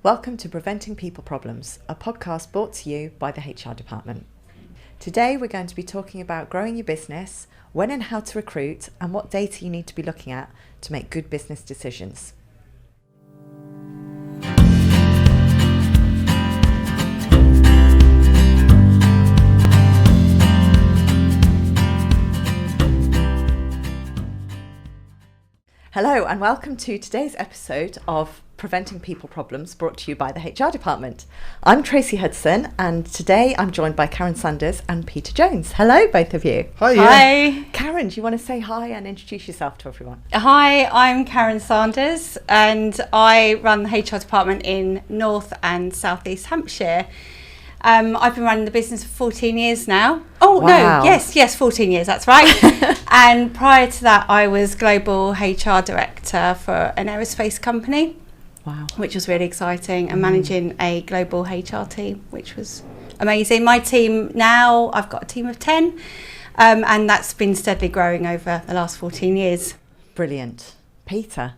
Welcome to Preventing People Problems, a podcast brought to you by the HR department. Today we're going to be talking about growing your business, when and how to recruit, and what data you need to be looking at to make good business decisions. Hello and welcome to today's episode of Preventing People Problems, brought to you by the HR department. I'm Tracy Hudson and today I'm joined by Karen Sanders and Peter Jones. Hello both of you. Hi. Hi. Karen, do you want to say hi and introduce yourself to everyone? Hi, I'm Karen Sanders and I run the HR department in North and South East Hampshire. I've been running the business for 14 years now. Oh, wow. No, yes, 14 years, that's right. And prior to that, I was Global HR Director for an aerospace company. Wow. Which was really exciting, and managing a global HR team, which was amazing. My team now, I've got a team of 10, and that's been steadily growing over the last 14 years. Brilliant. Peter?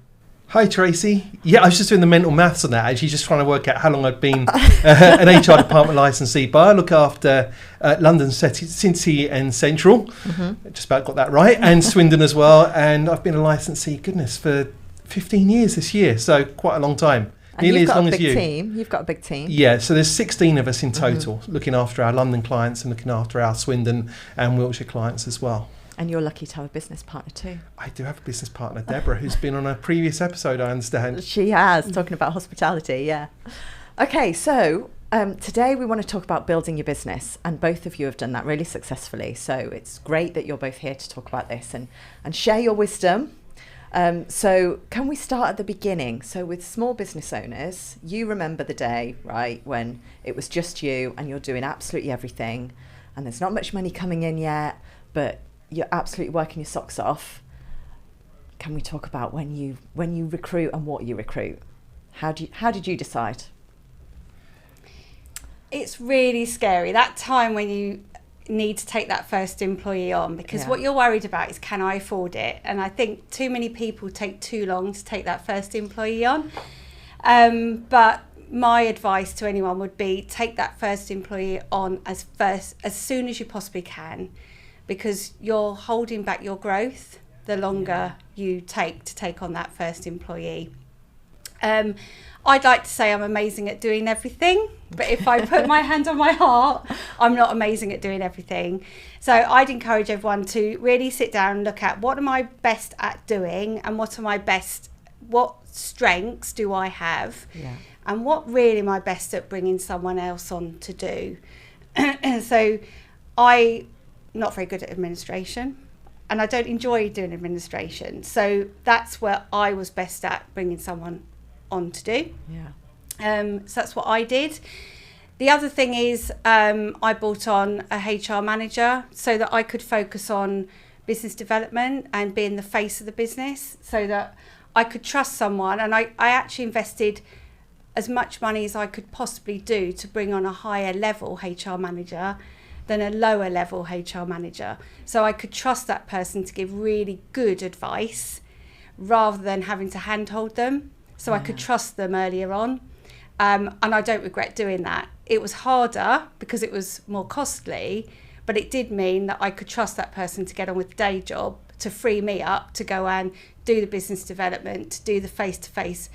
Hi, Tracy. Yeah, I was just doing the mental maths on that, actually, just trying to work out how long I'd been an HR department licensee. But I look after London City and Central, just about got that right, and Swindon as well. And I've been a licensee, goodness, for 15 years this year, so quite a long time. And Nearly you've as got long a as big you. team. You've got a big team. Yeah, so there's 16 of us in total, looking after our London clients and looking after our Swindon and Wiltshire clients as well. And you're lucky to have a business partner too. I do have a business partner, Deborah, who's been on a previous episode, I understand. She has, talking about hospitality, yeah. Okay, so today we want to talk about building your business, and both of you have done that really successfully. So it's great that you're both here to talk about this and share your wisdom. So can we start at the beginning? So with small business owners, you remember the day, right, when it was just you and you're doing absolutely everything and there's not much money coming in yet, but you're absolutely working your socks off. Can we talk about when you recruit and what you recruit? How did you decide? It's really scary, that time when you need to take that first employee on, because what you're worried about is, can I afford it? And I think too many people take too long to take that first employee on. But my advice to anyone would be, take that first employee on as soon as you possibly can, because you're holding back your growth the longer you take on that first employee. I'd like to say I'm amazing at doing everything, but if I put my hand on my heart, I'm not amazing at doing everything. So I'd encourage everyone to really sit down and look at, what am I best at doing, and what strengths do I have, and what really am I best at bringing someone else on to do. So I'm not very good at administration, and I don't enjoy doing administration. So that's where I was best at bringing someone on to do. So that's what I did. The other thing is, I brought on a HR manager so that I could focus on business development and being the face of the business, so that I could trust someone. And I actually invested as much money as I could possibly do to bring on a higher level HR manager than a lower level HR manager, so I could trust that person to give really good advice rather than having to handhold them. So I could trust them earlier on, and I don't regret doing that. It was harder because it was more costly, but it did mean that I could trust that person to get on with the day job, to free me up to go and do the business development, to do the face-to-face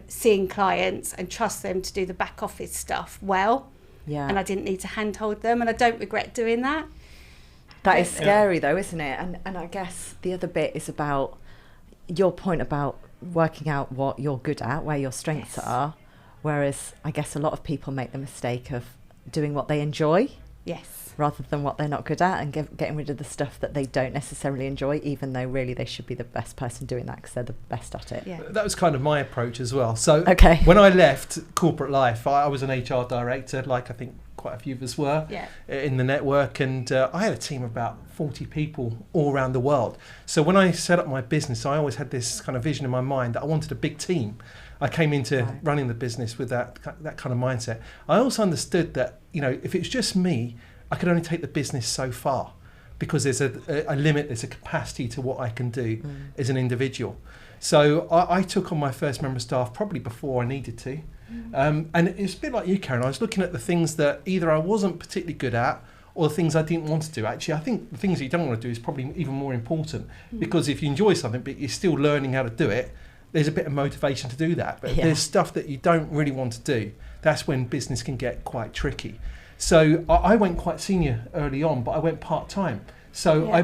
seeing clients, and trust them to do the back office stuff well. And I didn't need to handhold them, and I don't regret doing that. That is scary though, isn't it? And I guess the other bit is about your point about working out what you're good at, where your strengths are, whereas I guess a lot of people make the mistake of doing what they enjoy rather than what they're not good at, and getting rid of the stuff that they don't necessarily enjoy, even though really they should be the best person doing that because they're the best at it. That was kind of my approach as well. So when I left corporate life, I was an HR director, like I think quite a few of us were in the network, and I had a team of about 40 people all around the world. So when I set up my business, I always had this kind of vision in my mind that I wanted a big team. I came into running the business with that kind of mindset. I also understood that, if it was just me, I could only take the business so far, because there's a limit, there's a capacity to what I can do as an individual. So I took on my first member of staff probably before I needed to. And it's a bit like you, Karen. I was looking at the things that either I wasn't particularly good at or the things I didn't want to do. Actually, I think the things that you don't want to do is probably even more important, because if you enjoy something but you're still learning how to do it, there's a bit of motivation to do that. But if there's stuff that you don't really want to do, that's when business can get quite tricky. So I went quite senior early on, but I went part-time. So I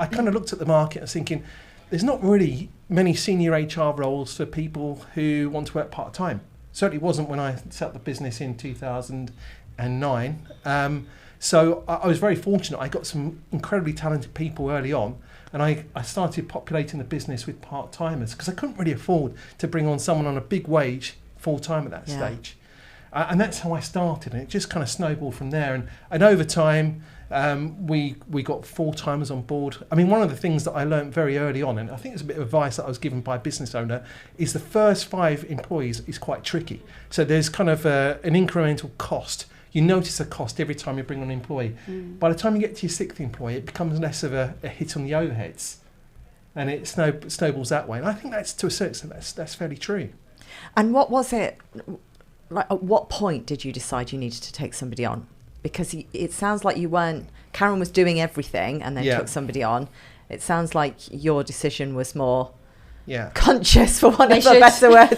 kind of looked at the market and was thinking, there's not really many senior HR roles for people who want to work part-time. Certainly wasn't when I set up the business in 2009. So I was very fortunate. I got some incredibly talented people early on, and I started populating the business with part-timers because I couldn't really afford to bring on someone on a big wage full-time at that stage. And that's how I started, and it just kind of snowballed from there. And over time, we got full-timers on board. I mean, one of the things that I learned very early on, and I think it's a bit of advice that I was given by a business owner, is the first 5 employees is quite tricky. So there's kind of an incremental cost. You notice a cost every time you bring on an employee. By the time you get to your 6th employee, it becomes less of a hit on the overheads, and it snowballs that way. And I think that's, to a certain extent, that's fairly true. And what was it, like, at what point did you decide you needed to take somebody on? Because it sounds like you weren't, Karen was doing everything and then took somebody on. It sounds like your decision was more conscious, for want of a better word.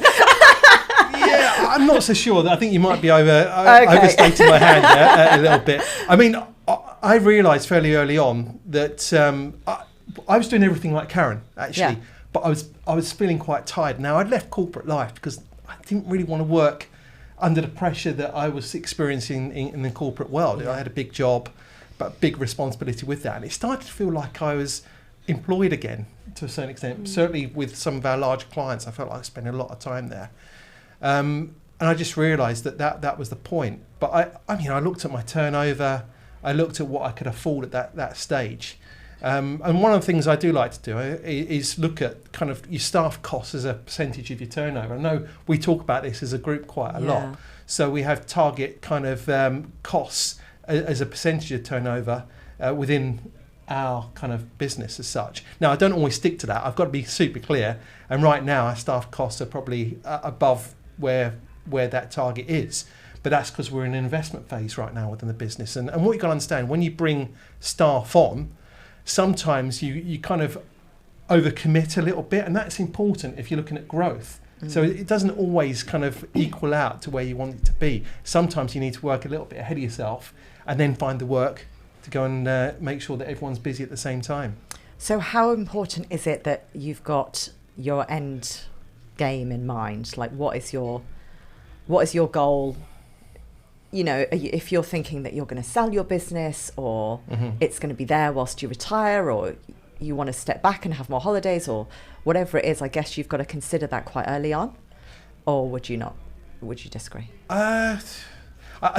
I'm not so sure. I think you might be overstating my hand there a little bit. I mean, I realised fairly early on that I was doing everything like Karen, actually, but I was feeling quite tired. Now, I'd left corporate life because I didn't really want to work under the pressure that I was experiencing in the corporate world. I had a big job, but big responsibility with that. And it started to feel like I was employed again to a certain extent. Certainly with some of our larger clients, I felt like I spent a lot of time there. And I just realised that was the point. But I mean, I looked at my turnover, I looked at what I could afford at that stage. And one of the things I do like to do is look at kind of your staff costs as a percentage of your turnover. I know we talk about this as a group quite a lot. So we have target kind of costs as a percentage of turnover within our kind of business as such. Now, I don't always stick to that. I've got to be super clear. And right now, our staff costs are probably above where that target is. But that's because we're in an investment phase right now within the business. And what you've got to understand, when you bring staff on, sometimes you kind of overcommit a little bit, and that's important if you're looking at growth. So it doesn't always kind of equal out to where you want it to be. Sometimes you need to work a little bit ahead of yourself and then find the work to go and make sure that everyone's busy at the same time. So how important is it that you've got your end game in mind? Like, what is your goal? You know, if you're thinking that you're going to sell your business, or it's going to be there whilst you retire, or you want to step back and have more holidays, or whatever it is, I guess you've got to consider that quite early on. Or would you not? Would you disagree? I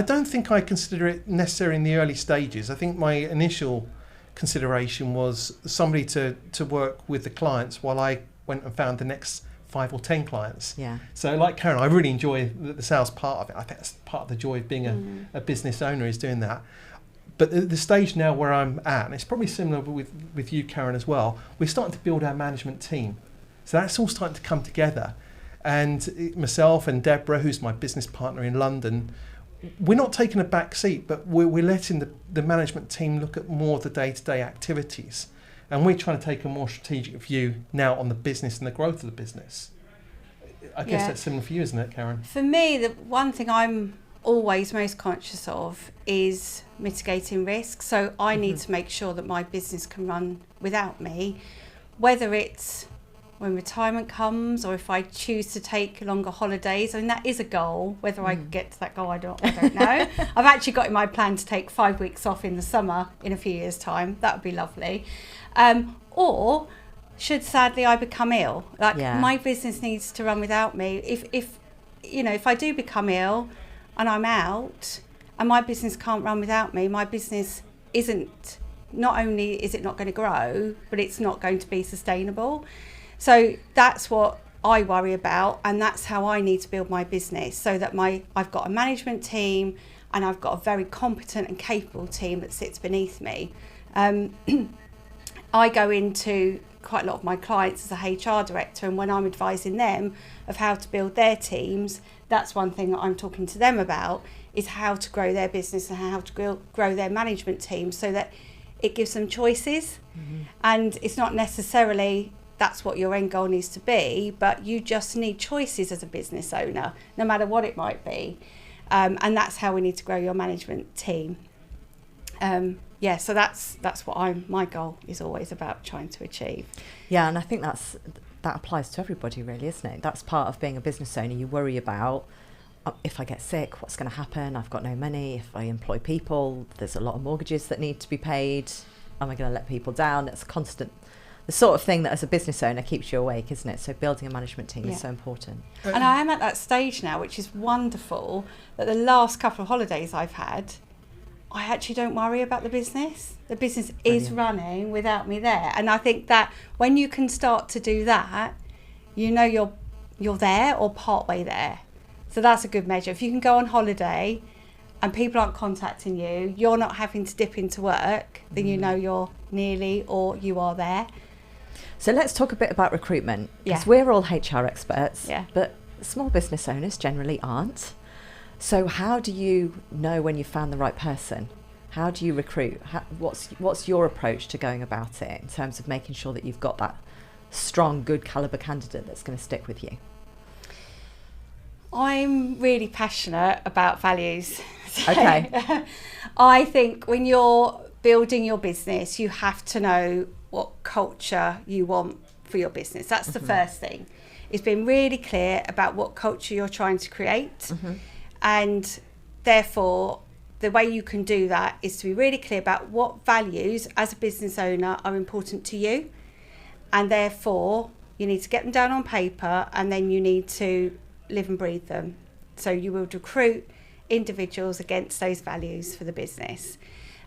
don't think I consider it necessary in the early stages. I think my initial consideration was somebody to work with the clients while I went and found the next 5 or 10 clients. So like Karen, I really enjoy the sales part of it. I think that's part of the joy of being a business owner, is doing that. But the stage now where I'm at, and it's probably similar with you, Karen, as well, we're starting to build our management team. So that's all starting to come together. And myself and Deborah, who's my business partner in London, we're not taking a back seat, but we're letting the management team look at more of the day-to-day activities. And we're trying to take a more strategic view now on the business and the growth of the business. I guess that's similar for you, isn't it, Karen? For me, the one thing I'm always most conscious of is mitigating risk. So I need to make sure that my business can run without me, whether it's when retirement comes or if I choose to take longer holidays. I mean, that is a goal. Whether I get to that goal, I don't know. I've actually got in my plan to take 5 weeks off in the summer in a few years' time. That would be lovely. Or should sadly I become ill, my business needs to run without me. If I do become ill and I'm out and my business can't run without me, my business not only is it not going to grow, but it's not going to be sustainable. So that's what I worry about, and that's how I need to build my business, so that I've got a management team and I've got a very competent and capable team that sits beneath me. I go into quite a lot of my clients as a HR director, and when I'm advising them of how to build their teams, that's one thing that I'm talking to them about, is how to grow their business and how to grow their management team, so that it gives them choices. And it's not necessarily that's what your end goal needs to be, but you just need choices as a business owner, no matter what it might be. And that's how we need to grow your management team. So that's what my goal is always about trying to achieve. Yeah, and I think that applies to everybody really, isn't it? That's part of being a business owner. You worry about, if I get sick, what's going to happen? I've got no money. If I employ people, there's a lot of mortgages that need to be paid. Am I going to let people down? It's constant, the sort of thing that as a business owner keeps you awake, isn't it? So building a management team is so important. And I am at that stage now, which is wonderful, that the last couple of holidays I've had, I actually don't worry about the business. The business is running without me there. And I think that when you can start to do that, you know you're there or partway there. So that's a good measure. If you can go on holiday and people aren't contacting you, you're not having to dip into work, then you know you're nearly or you are there. So let's talk a bit about recruitment, because we're all HR experts, but small business owners generally aren't. So how do you know when you've found the right person? How do you recruit? What's your approach to going about it in terms of making sure that you've got that strong, good calibre candidate that's going to stick with you? I'm really passionate about values. Okay. I think when you're building your business, you have to know what culture you want for your business. That's the first thing. It's been really clear about what culture you're trying to create. And therefore, the way you can do that is to be really clear about what values as a business owner are important to you. And therefore, you need to get them down on paper, and then you need to live and breathe them. So you will recruit individuals against those values for the business.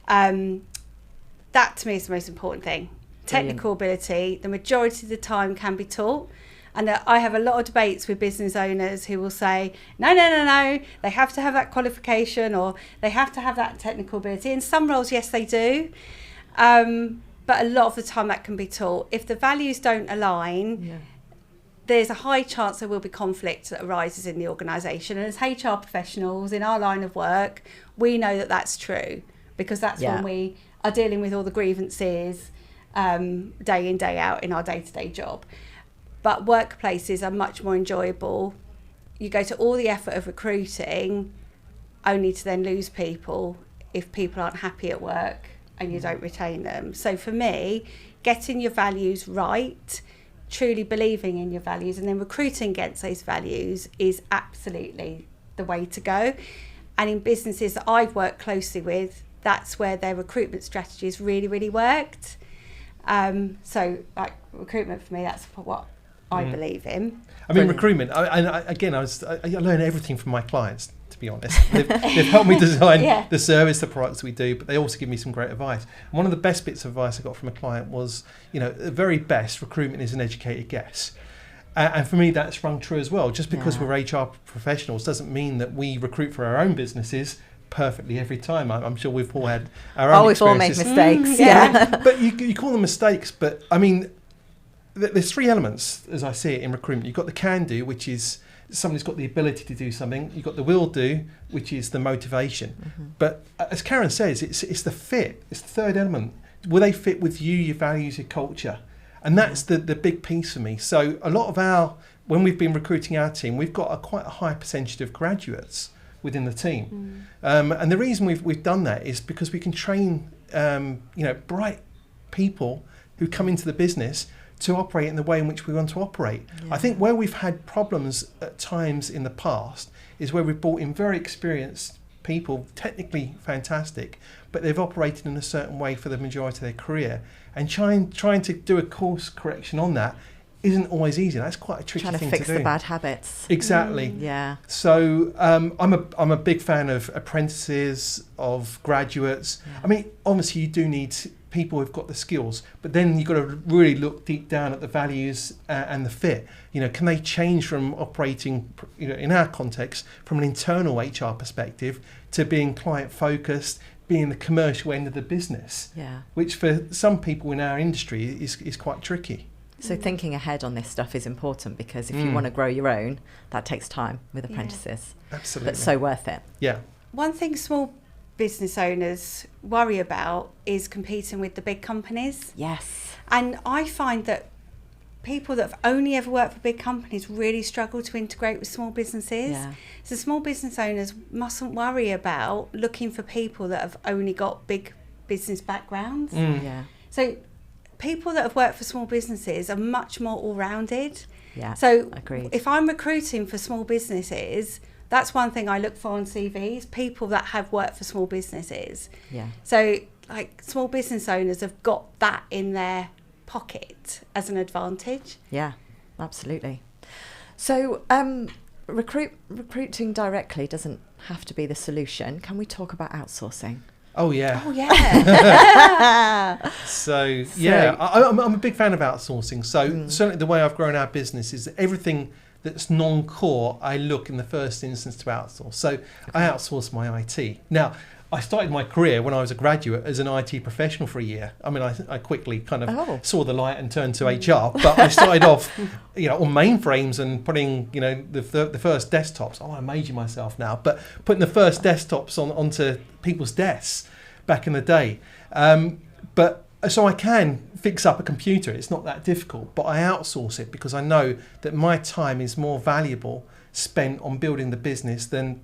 That to me is the most important thing. Technical ability, the majority of the time, can be taught. And I have a lot of debates with business owners who will say, no, they have to have that qualification or they have to have that technical ability. In some roles, yes, they do. But a lot of the time that can be taught. If the values don't align, there's a high chance there will be conflict that arises in the organisation. And as HR professionals in our line of work, we know that that's true, because that's when we are dealing with all the grievances day in, day out in our day-to-day job. But workplaces are much more enjoyable. You go to all the effort of recruiting only to then lose people if people aren't happy at work and you don't retain them. So for me, getting your values right, truly believing in your values, and then recruiting against those values is absolutely the way to go. And in businesses that I've worked closely with, that's where their recruitment strategies really, really worked. So like recruitment for me, that's what I believe in. I mean, recruitment, I learn everything from my clients, to be honest. They've helped me design the service, the products we do, but they also give me some great advice. And one of the best bits of advice I got from a client was, the very best, recruitment is an educated guess. And for me, that's rung true as well. Just because we're HR professionals doesn't mean that we recruit for our own businesses perfectly every time. I'm sure we've all had our own experiences. We've all made mistakes. But you call them mistakes, but I mean, there's three elements as I see it in recruitment. You've got the can do, which is somebody's got the ability to do something. You've got the will do, which is the motivation. But as Karen says, it's the fit. It's the third element. Will they fit with you, your values, your culture? And that's the big piece for me. So a lot of when we've been recruiting our team, we've got quite a high percentage of graduates within the team. And the reason we've done that is because we can train bright people who come into the business to operate in the way in which we want to operate. I think where we've had problems at times in the past is where we've brought in very experienced people, technically fantastic, but they've operated in a certain way for the majority of their career. And trying to do a course correction on that isn't always easy. That's quite a tricky thing to do. Trying to fix the bad habits. Exactly. So I'm a big fan of apprentices, of graduates. I mean, obviously you do need people who've got the skills, but then you've got to really look deep down at the values and the fit. Can they change from operating, in our context, from an internal HR perspective to being client focused, being the commercial end of the business, which for some people in our industry is quite tricky. So thinking ahead on this stuff is important, because if you want to grow your own, that takes time with apprentices. Absolutely. But so worth it. Yeah. One thing small business owners worry about is competing with the big companies. Yes. And I find that people that have only ever worked for big companies really struggle to integrate with small businesses. Yeah. So small business owners mustn't worry about looking for people that have only got big business backgrounds. Yeah. So people that have worked for small businesses are much more all-rounded. Yeah. So agreed. If I'm recruiting for small businesses, that's one thing I look for on CVs, people that have worked for small businesses. Yeah. So like small business owners have got that in their pocket as an advantage. Yeah, absolutely. So recruiting directly doesn't have to be the solution. Can we talk about outsourcing? Oh yeah. Oh yeah. So yeah, I'm a big fan of outsourcing. So certainly the way I've grown our business is that everything that's non-core, I look in the first instance to outsource. So I outsource my IT. Now, I started my career when I was a graduate as an IT professional for a year. I mean, I quickly kind of saw the light and turned to HR, but I started off, on mainframes and putting, the first desktops. I'm amazing myself now, but putting the first desktops onto people's desks back in the day. So I can fix up a computer. It's not that difficult, but I outsource it because I know that my time is more valuable spent on building the business than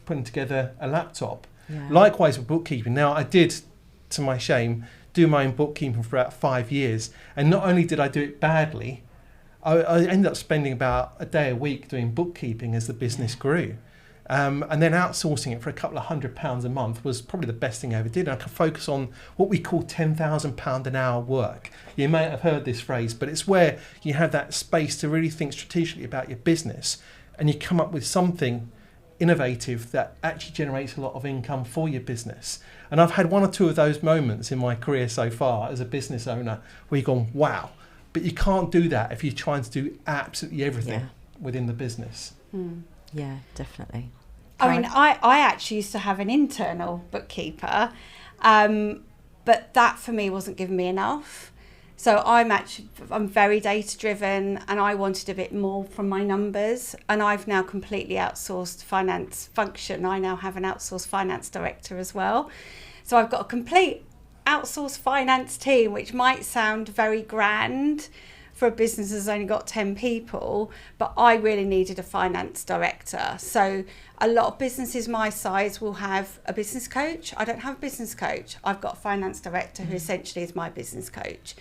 putting together a laptop. Yeah. Likewise with bookkeeping. Now, I did, to my shame, do my own bookkeeping for about 5 years. And not only did I do it badly, I ended up spending about a day a week doing bookkeeping as the business grew. And then outsourcing it for a couple of £100 a month was probably the best thing I ever did. And I could focus on what we call £10,000 an hour work. You may have heard this phrase, but it's where you have that space to really think strategically about your business and you come up with something innovative that actually generates a lot of income for your business. And I've had one or two of those moments in my career so far as a business owner where you've gone, wow, but you can't do that if you're trying to do absolutely everything within the business. Yeah, definitely. I mean, I actually used to have an internal bookkeeper, but that for me wasn't giving me enough. So I'm very data driven and I wanted a bit more from my numbers, and I've now completely outsourced finance function. I now have an outsourced finance director as well. So I've got a complete outsourced finance team, which might sound very grand for a business that's only got 10 people, but I really needed a finance director. So a lot of businesses my size will have a business coach. I don't have a business coach. I've got a finance director who essentially is my business coach.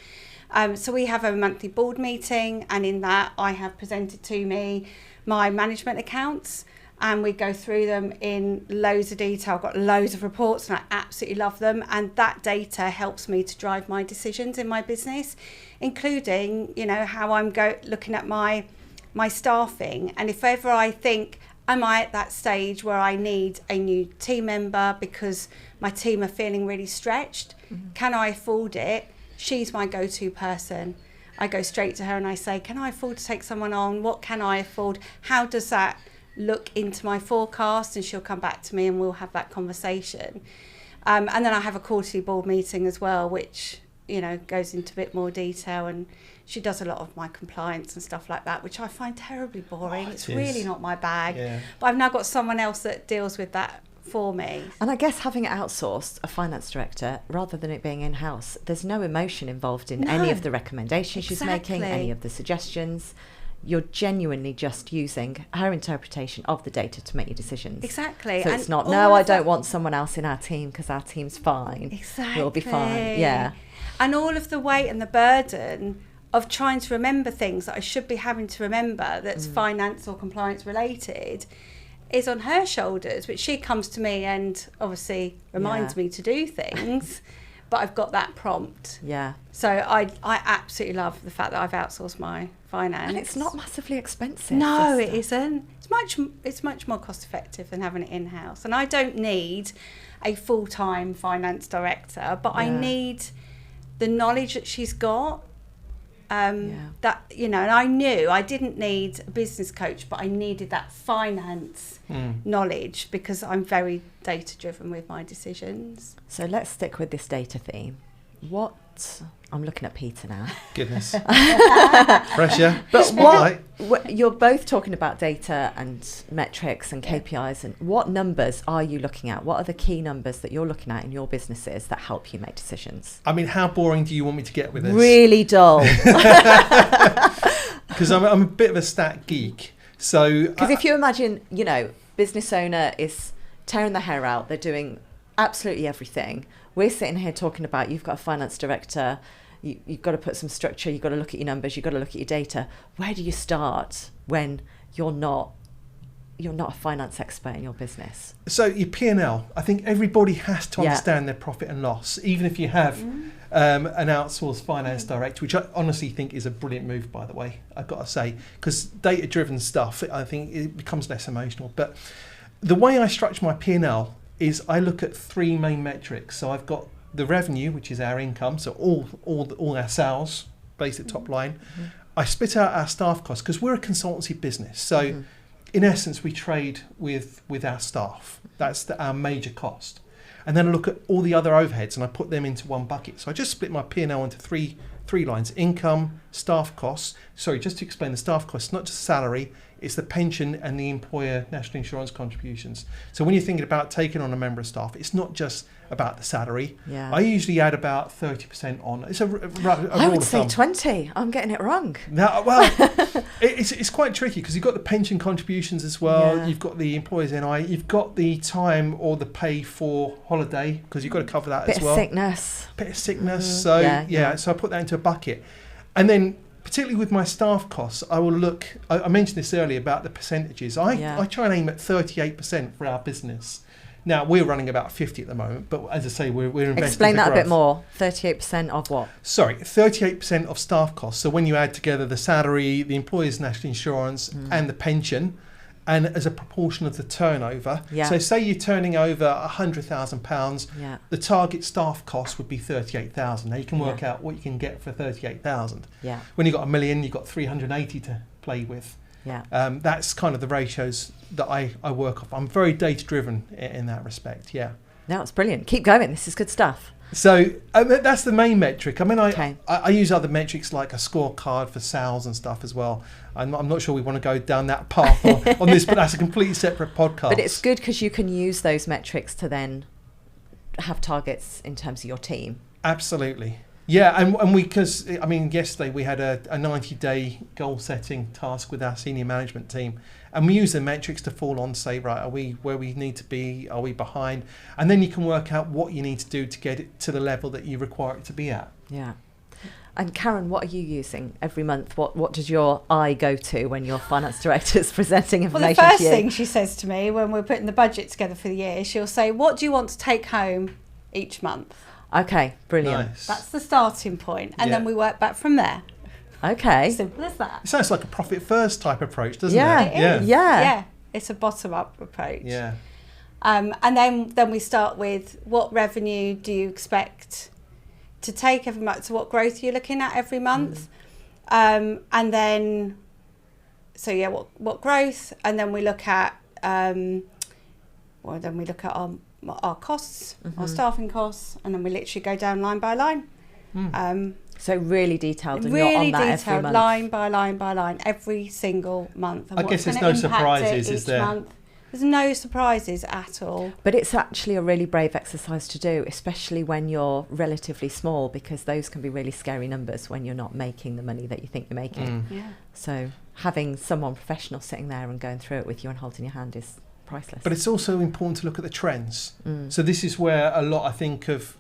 So we have a monthly board meeting, and in that I have presented to me my management accounts, and we go through them in loads of detail. I've got loads of reports and I absolutely love them, and that data helps me to drive my decisions in my business, including how I'm looking at my staffing. And if ever I think, am I at that stage where I need a new team member because my team are feeling really stretched, can I afford it? She's my go-to person. I go straight to her and I say, can I afford to take someone on? What can I afford? How does that look into my forecast? And she'll come back to me and we'll have that conversation. And then I have a quarterly board meeting as well, which goes into a bit more detail, and she does a lot of my compliance and stuff like that, which I find terribly boring. It's really not my bag. But I've now got someone else that deals with that for me. And I guess having outsourced a finance director rather than it being in-house, there's no emotion involved in any of the recommendations she's making, any of the suggestions. You're genuinely just using her interpretation of the data to make your decisions. Exactly. So it's not, no, I don't want someone else in our team because our team's fine. Exactly. We'll be fine. Yeah. And all of the weight and the burden of trying to remember things that I should be having to remember that's finance or compliance related is on her shoulders, which she comes to me and obviously reminds me to do things, but I've got that prompt. Yeah. So I absolutely love the fact that I've outsourced my finance. And it's not massively expensive. No, it isn't. It's much more cost effective than having it in-house. And I don't need a full-time finance director, but I need the knowledge that she's got That, you know, and I knew I didn't need a business coach, but I needed that finance knowledge because I'm very data driven with my decisions. So let's stick with this data theme. I'm looking at Peter now. Goodness. Pressure. But you're both talking about data and metrics and KPIs, and what numbers are you looking at? What are the key numbers that you're looking at in your businesses that help you make decisions? I mean, how boring do you want me to get with this? Really dull. Because I'm a bit of a stat geek. So because if you imagine, you know, business owner is tearing their hair out, they're doing absolutely everything. We're sitting here talking about, you've got a finance director, you've got to put some structure, you've got to look at your numbers, you've got to look at your data. Where do you start when you're not a finance expert in your business? So your P&L, I think everybody has to understand their profit and loss, even if you have an outsourced finance director, which I honestly think is a brilliant move, by the way, I've got to say, because data-driven stuff, I think it becomes less emotional. But the way I structure my P&L is I look at three main metrics. So I've got the revenue, which is our income, so all our sales, basic top line. I split out our staff costs because we're a consultancy business. So in essence, we trade with our staff. That's our major cost. And then I look at all the other overheads and I put them into one bucket. So I just split my P&L into three lines: income, staff costs. Sorry, just to explain the staff costs, not just salary, it's the pension and the employer national insurance contributions. So when you're thinking about taking on a member of staff, it's not just about the salary. I usually add about 30% on. It's a I would say 20. I'm getting it wrong. No, well, it's quite tricky because you've got the pension contributions as well. You've got the employer's NI. You've got the time or the pay for holiday because you've got to cover that as well. Bit of sickness. So so I put that into a bucket, and then particularly with my staff costs, I will look. I mentioned this earlier about the percentages. I try and aim at 38% for our business. Now, we're running about 50 at the moment, but as I say, we're investing. Explain that a bit more. 38% of what? Sorry, 38% of staff costs. So when you add together the salary, the employer's national insurance and the pension, and as a proportion of the turnover. So say you're turning over £100,000, the target staff cost would be 38,000. Now you can work out what you can get for 38,000. When you've got $1 million, you've got 380 to play with. That's kind of the ratios that I work off. I'm very data driven in that respect. No, it's brilliant. Keep going. This is good stuff. So that's the main metric. I mean, I use other metrics like a scorecard for sales and stuff as well. I'm not sure we want to go down that path on this, but that's a completely separate podcast. But it's good because you can use those metrics to then have targets in terms of your team. Absolutely. Yeah, and because I mean, yesterday we had a 90-day goal setting task with our senior management team, and we use the metrics to fall on, say, right, are we where we need to be? Are we behind? And then you can work out what you need to do to get it to the level that you require it to be at. Yeah. And Karen, what are you using every month? What does your eye go to when your finance director is presenting information to you? Well, the first thing she says to me when we're putting the budget together for the year, she'll say, what do you want to take home each month? Okay, brilliant. Nice. That's the starting point, and then we work back from there. Okay. Simple as that. It sounds like a profit first type approach, doesn't it? It is. Yeah. It's a bottom up approach. Yeah. And then we start with what revenue do you expect to take every month? So what growth are you looking at every month? And then, what growth? And then we look at our costs, our staffing costs, and then we literally go down line by line. So really detailed, and really you're on that detailed, every month. line by line by line, every single month. And I guess there's no surprises, is there? Month. There's no surprises at all. But it's actually a really brave exercise to do, especially when you're relatively small, because those can be really scary numbers when you're not making the money that you think you're making. So having someone professional sitting there and going through it with you and holding your hand is priceless. But it's also important to look at the trends. So this is where a lot, I think, of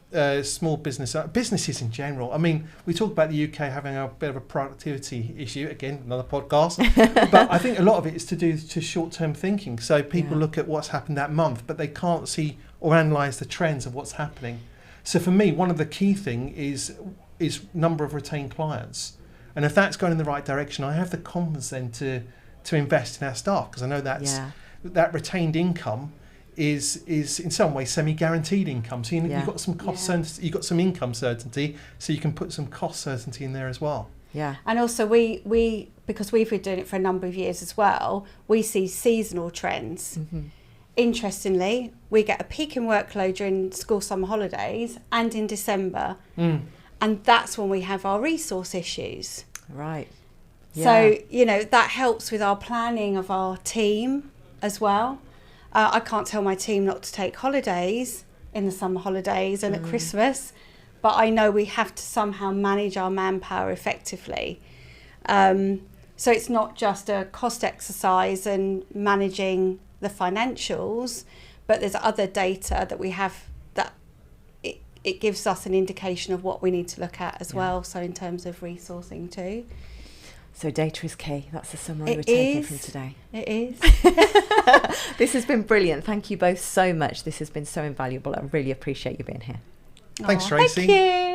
small businesses in general. I mean, we talk about the UK having a bit of a productivity issue. Again, another podcast. But I think a lot of it is to do to short-term thinking. So people look at what's happened that month, but they can't see or analyse the trends of what's happening. So for me, one of the key thing is number of retained clients. And if that's going in the right direction, I have the confidence then to invest in our staff, because I know that's that retained income is in some way semi-guaranteed income. So you've got some cost certainty, you've got some income certainty, so you can put some cost certainty in there as well. Yeah. And also we because we've been doing it for a number of years as well, we see seasonal trends. Interestingly, we get a peak in workload during school summer holidays and in December. And that's when we have our resource issues. Right. Yeah. So, you know, that helps with our planning of our team as well. I can't tell my team not to take holidays in the summer holidays and at Christmas, but I know we have to somehow manage our manpower effectively. So it's not just a cost exercise and managing the financials, but there's other data that we have that it gives us an indication of what we need to look at as well. So in terms of resourcing too. So data is key. That's the summary we're taking from today. It is. This has been brilliant. Thank you both so much. This has been so invaluable. I really appreciate you being here. Thanks, Tracy. Thank you.